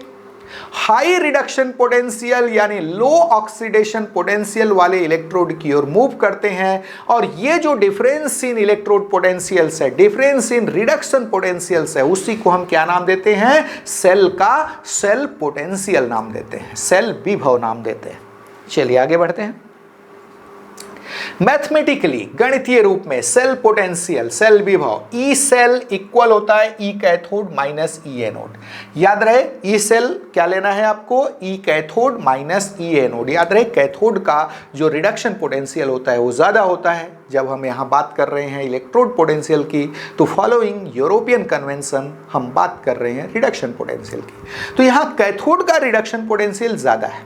[SPEAKER 1] हाई रिडक्शन पोटेंशियल यानी लो ऑक्सीडेशन पोटेंशियल वाले इलेक्ट्रोड की ओर मूव करते हैं और ये जो डिफरेंस इन इलेक्ट्रोड पोटेंशियल्स है, डिफरेंस इन रिडक्शन पोटेंशियल्स है, उसी को हम क्या नाम देते हैं? सेल का सेल पोटेंशियल नाम देते हैं, सेल विभव नाम देते हैं। चलिए आगे बढ़ते हैं। मैथमेटिकली गणितीय रूप में सेल पोटेंशियल, सेल विभव, ई सेल इक्वल होता है ई कैथोड माइनस ई एनोड। याद रहे ई सेल क्या लेना है आपको, ई कैथोड माइनस ई एनोड। याद रहे कैथोड का जो रिडक्शन पोटेंशियल होता है वो ज्यादा होता है। जब हम यहाँ बात कर रहे हैं इलेक्ट्रोड पोटेंशियल की तो फॉलोइंग यूरोपियन कन्वेंशन हम बात कर रहे हैं रिडक्शन पोटेंशियल की। तो यहाँ कैथोड का रिडक्शन पोटेंशियल ज्यादा है,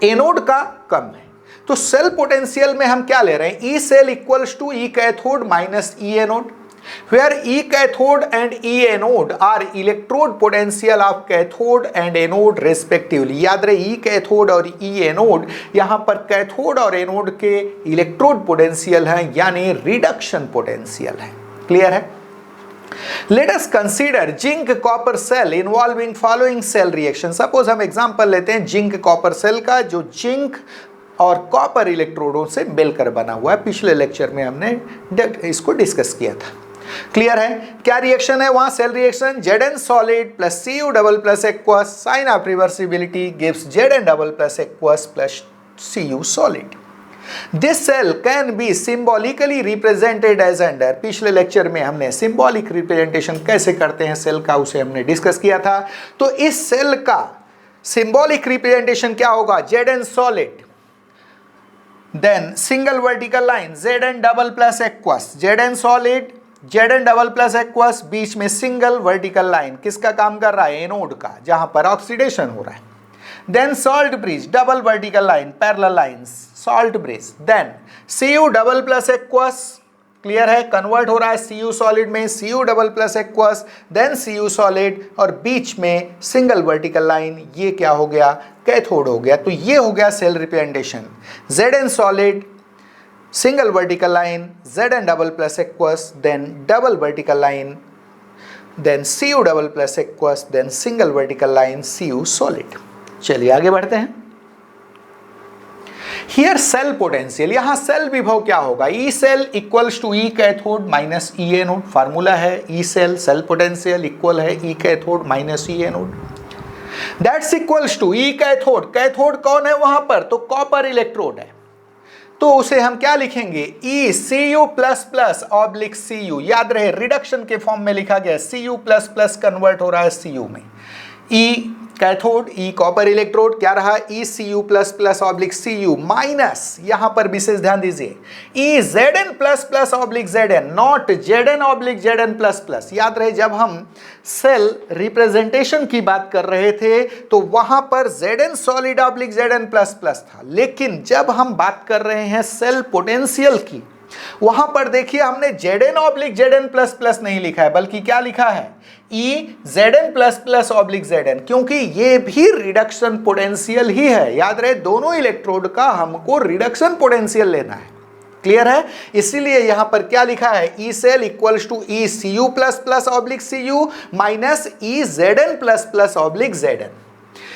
[SPEAKER 1] एनोड का कम है। तो सेल पोटेंशियल में हम क्या ले रहे हैं, E cell equals to E cathode minus E anode, where E cathode and E anode are electrode potential of cathode and anode respectively। याद रहे E cathode और E anode यहां पर कैथोड और एनोड के इलेक्ट्रोड पोटेंशियल हैं, यानी reduction potential है। क्लियर है? Let us consider zinc copper cell involving following cell reaction. Suppose हम एग्जांपल लेते हैं जिंक कॉपर सेल का, जो जिंक और कॉपर इलेक्ट्रोडों से मिलकर बना हुआ है। पिछले लेक्चर में हमने इसको डिस्कस किया था। क्लियर है? क्या रिएक्शन है वहां, cell reaction, Zn solid plus Cu double plus aqueous, sign of reversibility gives Zn double plus aqueous plus Cu solid. This cell can be symbolically represented as under. पिछले lecture में हमने symbolic representation कैसे करते हैं cell का, उसे हमने discuss किया था। तो इस सेल का सिंबॉलिक रिप्रेजेंटेशन क्या होगा, Zn solid, then single vertical line Zn double plus aqueous, Zn solid, Zn double plus aqueous, बीच में सिंगल वर्टिकल लाइन, किसका काम कर रहा है, एनोड का, जहां पर ऑक्सीडेशन हो रहा है। Then salt bridge, double vertical line, parallel lines, salt bridge, then Cu double plus aqueous, clear है, कन्वर्ट हो रहा है Cu सॉलिड में, Cu double plus aqueous, then Cu solid, और बीच में सिंगल वर्टिकल लाइन, ये क्या हो गया, कैथोड हो गया। तो ये हो गया cell representation, Zn solid, single vertical line, Zn double plus aqueous, then double vertical line, then Cu double plus aqueous, then single vertical line Cu solid। चलिए आगे बढ़ते हैं। Here cell potential, यहाँ सेल विभव क्या होगा, E cell equals to E cathode minus E anode। Formula है E cell cell potential equal है E cathode minus E anode। That's equals to E cathode, cathode कौन है वहां पर, तो कॉपर इलेक्ट्रोड है, तो उसे हम क्या लिखेंगे, ई Cu plus plus oblique Cu। याद रहे रिडक्शन के फॉर्म में लिखा गया, Cu प्लस प्लस कन्वर्ट हो रहा है Cu में, ई कैथोड, ई कॉपर इलेक्ट्रोड, क्या रहा, ई Cu plus plus oblique Cu minus, यहां पर विशेष ध्यान दीजिए, ई Zn plus plus oblique Zn, not Zn oblique Zn plus plus. याद रहे जब हम सेल रिप्रेजेंटेशन की बात कर रहे थे तो वहां पर Zn solid oblique Zn plus plus था, लेकिन जब हम बात कर रहे हैं सेल पोटेंशियल की, वहां पर देखिए हमने Zn oblique Zn plus plus नहीं लिखा है, बल्कि क्या लिखा है, ई Zn plus plus oblique Zn, क्योंकि ये भी रिडक्शन पोटेंशियल ही है। याद रहे दोनों इलेक्ट्रोड का हमको रिडक्शन पोटेंशियल लेना है। क्लियर है? इसीलिए यहां पर क्या लिखा है, E cell equals to E Cu plus plus oblique Cu minus E Zn plus plus oblique Zn।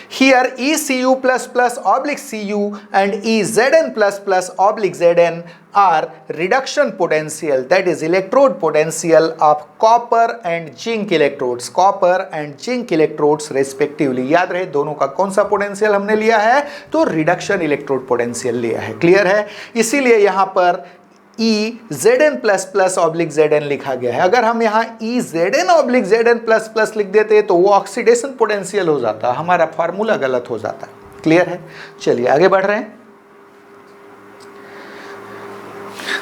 [SPEAKER 1] Here E Cu plus plus oblique Cu and E Zn plus plus oblique Zn are reduction potential, that is electrode potential of copper and zinc electrodes, copper and zinc electrodes respectively। याद रहे दोनों का कौन सा potential हमने लिया है, तो रिडक्शन इलेक्ट्रोड पोटेंशियल लिया है। क्लियर है? इसीलिए यहां पर ई Zn plus plus oblique Zn लिखा गया है। अगर हम यहाँ ई Zn oblique Zn plus plus लिख देते तो वो ऑक्सीडेशन पोटेंशियल हो जाता, हमारा फार्मूला गलत हो जाता। क्लियर है? चलिए आगे बढ़ रहे हैं।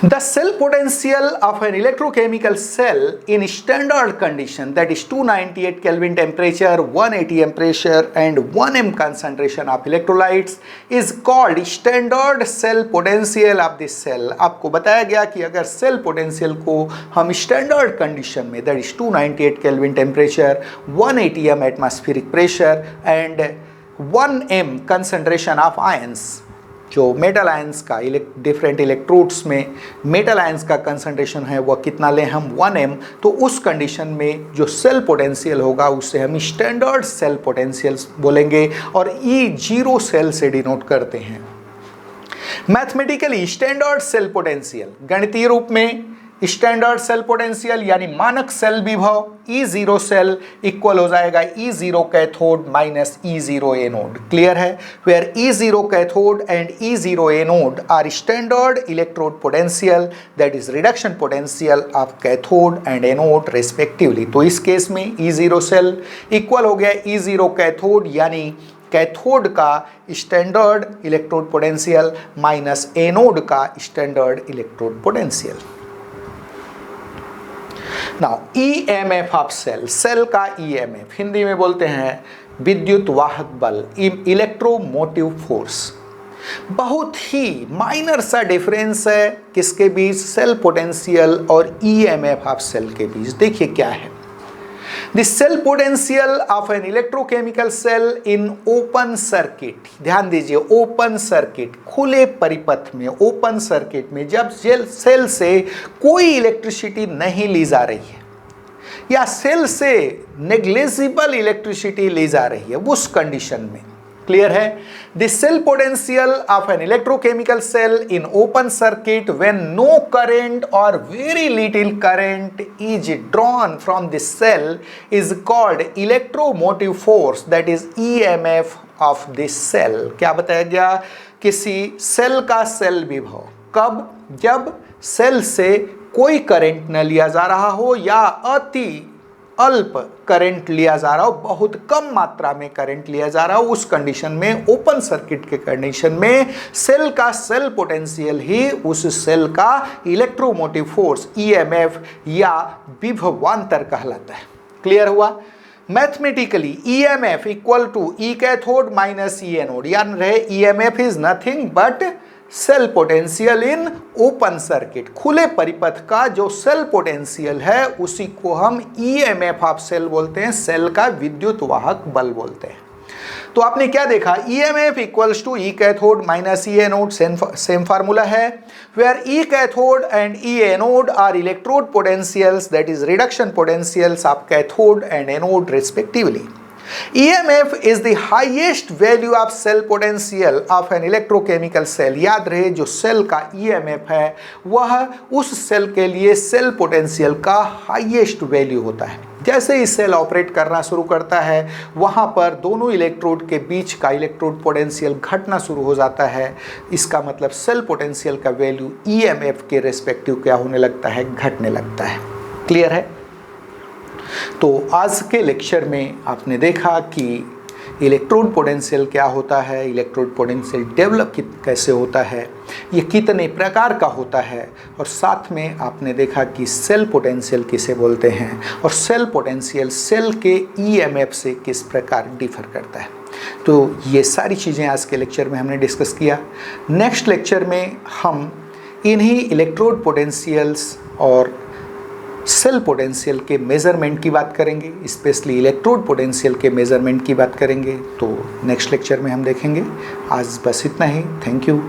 [SPEAKER 1] The cell potential of an electrochemical cell in standard condition, that is 298 Kelvin temperature, 180 m pressure and 1 m concentration of electrolytes is called standard cell potential of this cell। आपको बताया गया कि अगर सेल पोटेंशियल को हम standard condition में, that is 298 Kelvin temperature, 180 m atmospheric pressure and 1 m concentration of ions, जो metal ions का डिफरेंट इलेक्ट्रोड्स में मेटल आयंस का कंसंट्रेशन है वह कितना लें हम, 1 m, तो उस कंडीशन में जो सेल पोटेंशियल होगा उसे हम स्टैंडर्ड सेल पोटेंशियल बोलेंगे और ई जीरो सेल से डिनोट करते हैं। मैथमेटिकली स्टैंडर्ड सेल पोटेंशियल गणितीय रूप में स्टैंडर्ड सेल पोटेंशियल यानी मानक सेल विभव E0 सेल इक्वल हो जाएगा E0 cathode minus E0 anode. Clear है? Where E0 cathode and E0 anode are standard electrode potential that is reduction potential of cathode and anode respectively. तो इस case में E0 cell equal हो गया E0 cathode यानी cathode का standard electrode potential minus anode का standard electrode potential. Now EMF of cell, cell का EMF Hindi में बोलते हैं विद्युत वाहक बल, इलेक्ट्रोमोटिव फोर्स। बहुत ही माइनर सा डिफरेंस है किसके बीच, सेल पोटेंशियल और ईएमएफ ऑफ सेल के बीच। देखिए क्या है, The cell potential of an electrochemical cell in open circuit, ध्यान दीजिए ओपन सर्किट, खुले परिपथ में, ओपन सर्किट में जब सेल से कोई इलेक्ट्रिसिटी नहीं ली जा रही है या सेल से नेग्लिजिबल इलेक्ट्रिसिटी ली जा रही है, उस कंडीशन में। क्लियर है? The cell potential of an electrochemical cell in open circuit when no current or very little current is drawn from the cell is called electromotive force, that is EMF of this cell। क्या बताया गया? किसी cell का cell विभव कब, जब cell से कोई करंट न लिया जा रहा हो या अति अल्प करंट लिया जा रहा हो, बहुत कम मात्रा में करंट लिया जा रहा हो, उस कंडीशन में, ओपन सर्किट के कंडीशन में सेल का सेल पोटेंशियल ही उस सेल का इलेक्ट्रोमोटिव फोर्स ईएमएफ या विभवांतर कहलाता है। क्लियर हुआ? Mathematically EMF equal to E cathode minus E anode, यानी रहे EMF is nothing but cell potential in open circuit. खुले परिपथ का जो सेल पोटेंशियल है उसी को हम ईएमएफ ऑफ सेल बोलते हैं, सेल का विद्युत वाहक बल बोलते हैं। तो आपने क्या देखा, EMF equals to E cathode minus E anode, same formula है, where E cathode and E anode are electrode potentials that is reduction potentials of cathode and anode respectively. EMF is the highest value of cell potential of an electrochemical cell। याद रहे जो cell का EMF है वह उस cell के लिए cell potential का हाईएस्ट वैल्यू होता है। जैसे ही सेल ऑपरेट करना शुरू करता है वहाँ पर दोनों इलेक्ट्रोड के बीच का इलेक्ट्रोड पोटेंशियल घटना शुरू हो जाता है। इसका मतलब सेल पोटेंशियल का वैल्यू EMF के रेस्पेक्टिव क्या होने लगता है, घटने लगता है। क्लियर है? तो आज के लेक्चर में आपने देखा कि इलेक्ट्रोड पोटेंशियल क्या होता है, इलेक्ट्रोड पोटेंशियल डेवलप कैसे होता है, ये कितने प्रकार का होता है, और साथ में आपने देखा कि सेल पोटेंशियल किसे बोलते हैं और सेल पोटेंशियल सेल के ईएमएफ से किस प्रकार डिफर करता है। तो ये सारी चीज़ें आज के लेक्चर में हमने डिस्कस किया। नेक्स्ट लेक्चर में हम इन्हीं इलेक्ट्रोड पोटेंशियल्स और सेल पोटेंशियल के मेज़रमेंट की बात करेंगे, स्पेशली इलेक्ट्रोड पोटेंशियल के मेज़रमेंट की बात करेंगे। तो नेक्स्ट लेक्चर में हम देखेंगे। आज बस इतना ही। Thank you.